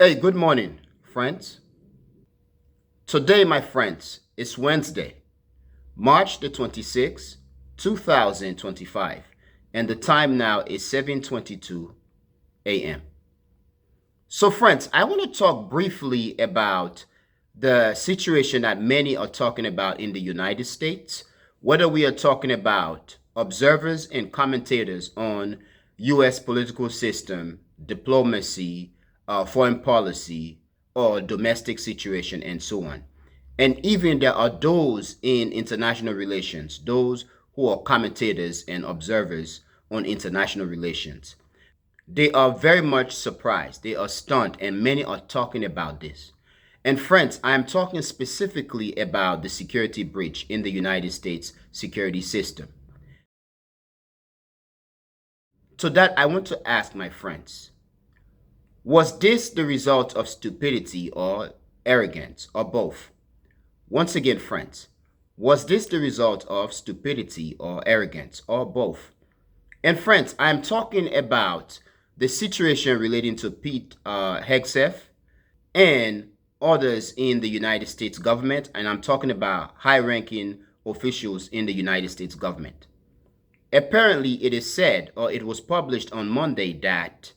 Hey, good morning, friends. Today, my friends, is Wednesday, March the 26th, 2025, and the time now is 7:22 a.m. So, friends, I want to talk briefly about the situation that many are talking about in the United States, whether we are talking about observers and commentators on U.S. political system, diplomacy, foreign policy, or domestic situation, and so on. And even there are those in international relations, those who are commentators and observers on international relations. They are very much surprised. They are stunned, and many are talking about this. And friends, I am talking specifically about the security breach in the United States security system. To that, I want to ask my friends, was this the result of stupidity or arrogance or both? Once again, friends, was this the result of stupidity or arrogance or both? And friends, I'm talking about the situation relating to Pete Hegseth and others in the United States government, and I'm talking about high-ranking officials in the United States government. Apparently, it is said, or it was published on Monday, that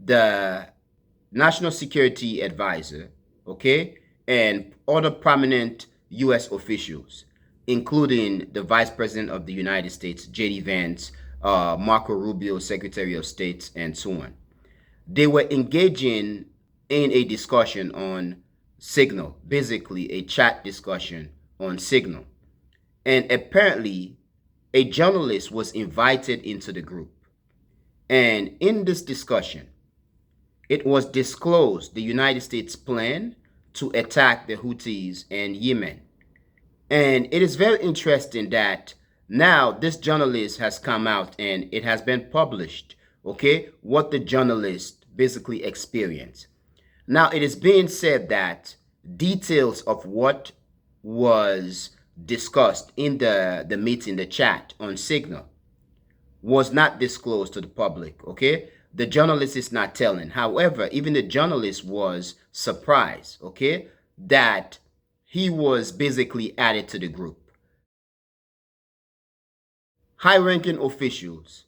the National Security Advisor, okay, and other prominent U.S. officials, including the Vice President of the United States, J.D. Vance, Marco Rubio, Secretary of State, and so on. They were engaging in a discussion on Signal, basically a chat discussion on Signal. And apparently, a journalist was invited into the group. And in this discussion, it was disclosed the United States plan to attack the Houthis in Yemen. And it is very interesting that now this journalist has come out and it has been published, okay, what the journalist basically experienced. Now, it is being said that details of what was discussed in the meeting, the chat on Signal, was not disclosed to the public, okay? The journalist is not telling. However, even the journalist was surprised, okay, that he was basically added to the group. High-ranking officials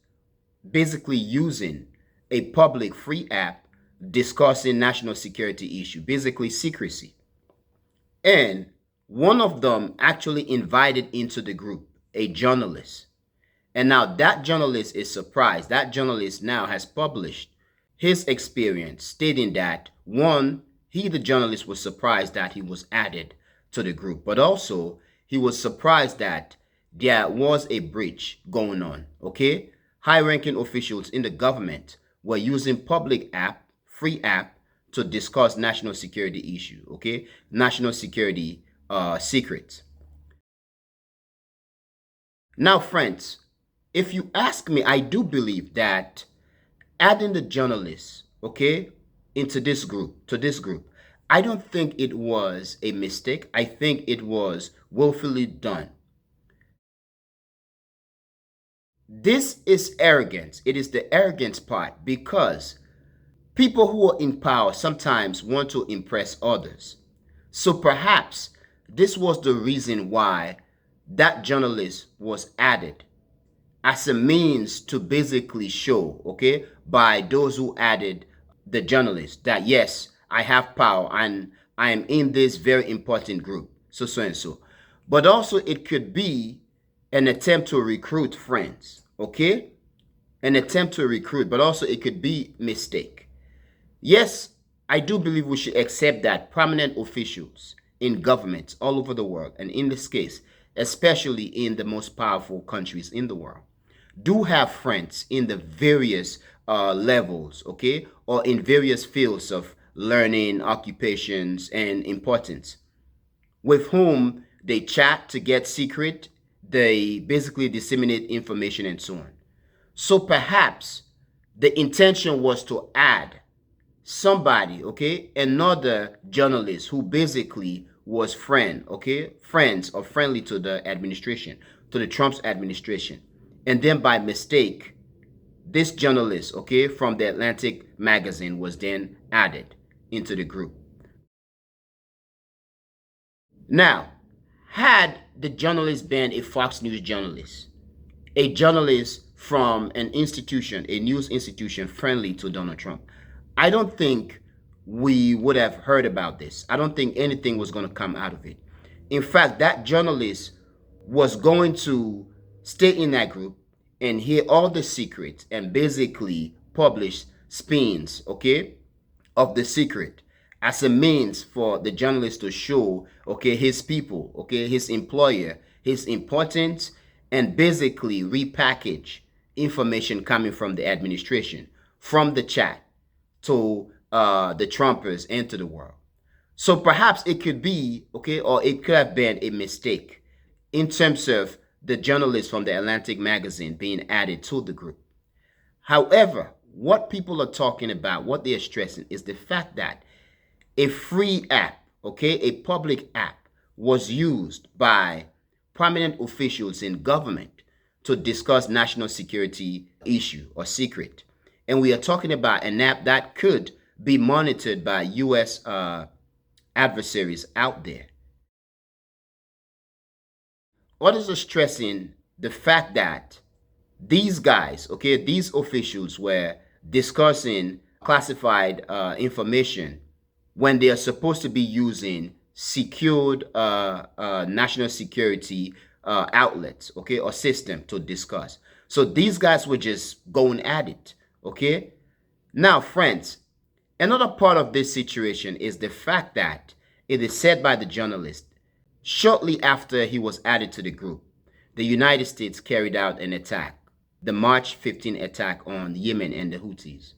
basically using a public free app discussing national security issue, basically secrecy. And one of them actually invited into the group a journalist. And now that journalist is surprised. That journalist now has published his experience, stating that one, he, the journalist, was surprised that he was added to the group, but also he was surprised that there was a breach going on. Okay, high-ranking officials in the government were using public app, free app, to discuss national security issue. Okay, national security secrets. Now, friends, if you ask me, I do believe that adding the journalists, okay, into this group, I don't think it was a mistake. I think it was willfully done. This is arrogance. It is the arrogance part because people who are in power sometimes want to impress others. So perhaps this was the reason why that journalist was added as a means to basically show, okay, by those who added the journalist that yes, I have power and I am in this very important group, so and so. But also it could be an attempt to recruit friends, okay? An attempt to recruit, but also it could be mistake. Yes, I do believe we should accept that prominent officials in governments all over the world, and in this case, especially in the most powerful countries in the world, do have friends in the various levels, okay, or in various fields of learning, occupations, and importance, with whom they chat to get secret, they basically disseminate information and so on. So perhaps the intention was to add somebody, okay, another journalist who basically was friends or friendly to the administration, to the Trump's administration. And then by mistake, this journalist, okay, from the Atlantic magazine was then added. into the group. Now, had the journalist been a Fox News journalist, a journalist from an institution, a news institution friendly to Donald Trump, I don't think we would have heard about this. I don't think anything was going to come out of it. In fact, that journalist was going to stay in that group and hear all the secrets and basically publish spins, okay, of the secret as a means for the journalist to show, okay, his people, okay, his employer, his importance, and basically repackage information coming from the administration, from the chat to the Trumpers and to the world. So perhaps it could be, okay, or it could have been a mistake in terms of the journalist from the Atlantic magazine being added to the group. However, what people are talking about, what they are stressing, is the fact that a free app, okay, a public app, was used by prominent officials in government to discuss national security issue or secret. And we are talking about an app that could be monitored by U.S. Adversaries out there. Others are stressing the fact that these guys, okay, these officials were discussing classified information when they are supposed to be using secured national security outlets, okay, or system to discuss. So these guys were just going at it, okay? Now, friends, another part of this situation is the fact that it is said by the journalist, shortly after he was added to the group, the United States carried out an attack, the March 15 attack on Yemen and the Houthis.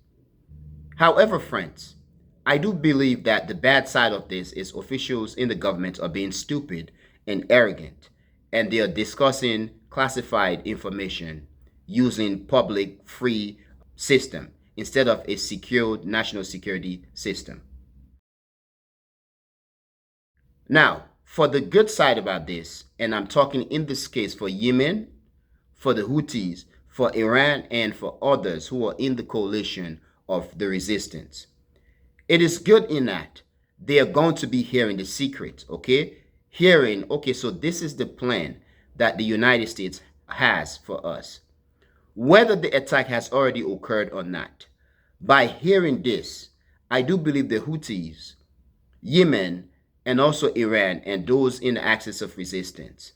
However, friends, I do believe that the bad side of this is officials in the government are being stupid and arrogant, and they are discussing classified information using public free system instead of a secured national security system. Now, for the good side about this, and I'm talking in this case for Yemen, for the Houthis, for Iran, and for others who are in the coalition of the resistance. It is good in that they are going to be hearing the secret, okay? Hearing, okay, so this is the plan that the United States has for us. Whether the attack has already occurred or not, by hearing this, I do believe the Houthis, Yemen, and also Iran and those in the axis of resistance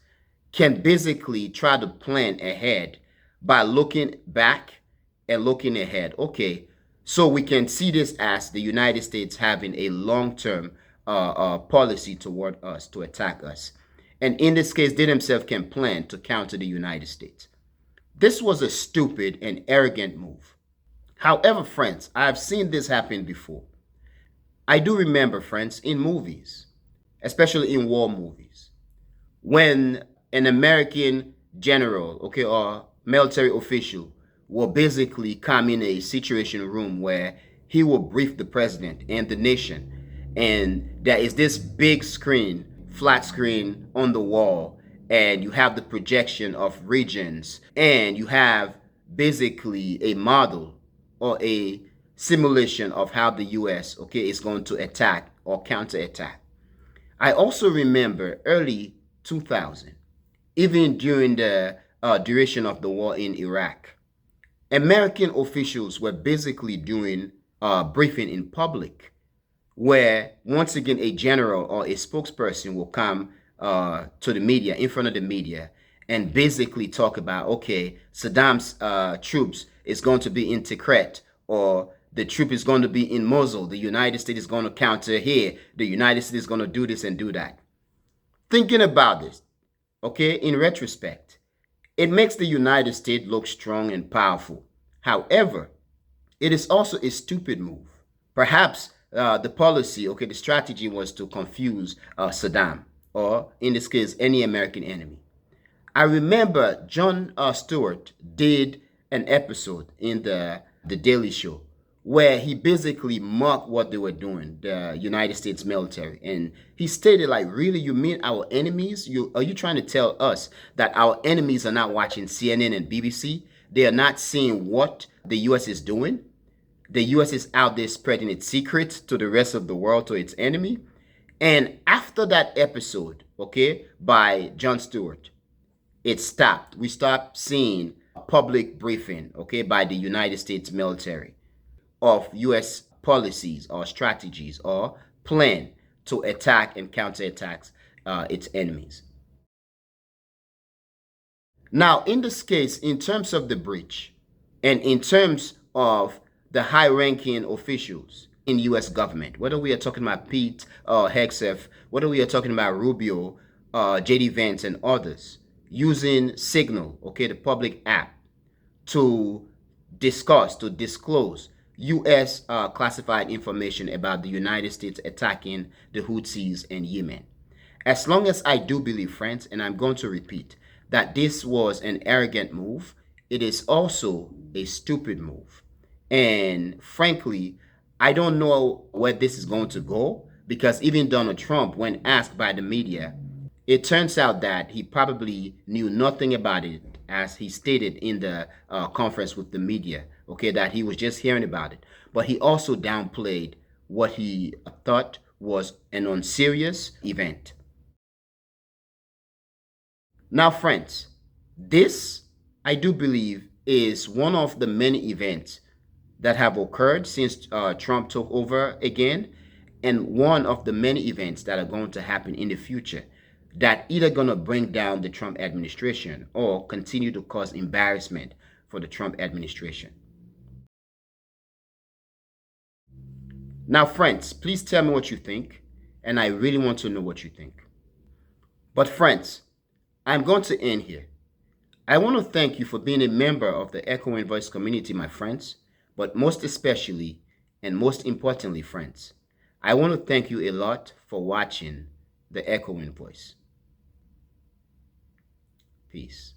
can basically try to plan ahead by looking back and looking ahead. Okay, so we can see this as the United States having a long-term policy toward us to attack us. And in this case, they themselves can plan to counter the United States. This was a stupid and arrogant move. However, friends, I have seen this happen before. I do remember, friends, in movies, especially in war movies, when an American general, okay, or military official will basically come in a situation room where he will brief the president and the nation, and there is this big screen, flat screen on the wall, and you have the projection of regions, and you have basically a model or a simulation of how the US, okay, is going to attack or counterattack. I also remember early 2000, even during the duration of the war in Iraq, American officials were basically doing briefing in public, where once again a general or a spokesperson will come to the media, in front of the media, and basically talk about, okay, Saddam's troops is going to be in Tikrit, or the troop is going to be in Mosul. The United States is going to counter here. The United States is going to do this and do that. Thinking about this, okay, in retrospect, it makes the United States look strong and powerful. However, it is also a stupid move. Perhaps the policy, okay, the strategy was to confuse Saddam, or in this case, any American enemy. I remember Jon Stewart did an episode in the Daily Show where he basically mocked what they were doing, the United States military. And he stated, like, really, you mean our enemies? Are you trying to tell us that our enemies are not watching CNN and BBC? They are not seeing what the US is doing? the US is out there spreading its secrets to the rest of the world, to its enemy. And after that episode, okay, by Jon Stewart, it stopped. We stopped seeing a public briefing, okay, by the United States military of US policies or strategies or plan to attack and counterattack its enemies. Now, in this case, in terms of the breach and in terms of the high-ranking officials in U.S. government, whether we are talking about Pete Hegseth, whether we are talking about Rubio, J.D. Vance, and others, using Signal, okay, the public app, to disclose U.S. Classified information about the United States attacking the Houthis in Yemen. As long as I do believe, friends, and I'm going to repeat, that this was an arrogant move, it is also a stupid move. And frankly, I don't know where this is going to go because even Donald Trump, when asked by the media, it turns out that he probably knew nothing about it, as he stated in the conference with the media, okay, that he was just hearing about it. But he also downplayed what he thought was an unserious event. Now, friends, this, I do believe, is one of the many events that have occurred since Trump took over again, and one of the many events that are going to happen in the future that either going to bring down the Trump administration or continue to cause embarrassment for the Trump administration. Now, friends, please tell me what you think, and I really want to know what you think. But friends, I'm going to end here. I want to thank you for being a member of the Echoing Voice community, my friends, but most especially and most importantly, friends, I want to thank you a lot for watching the Echoing Voice. Peace.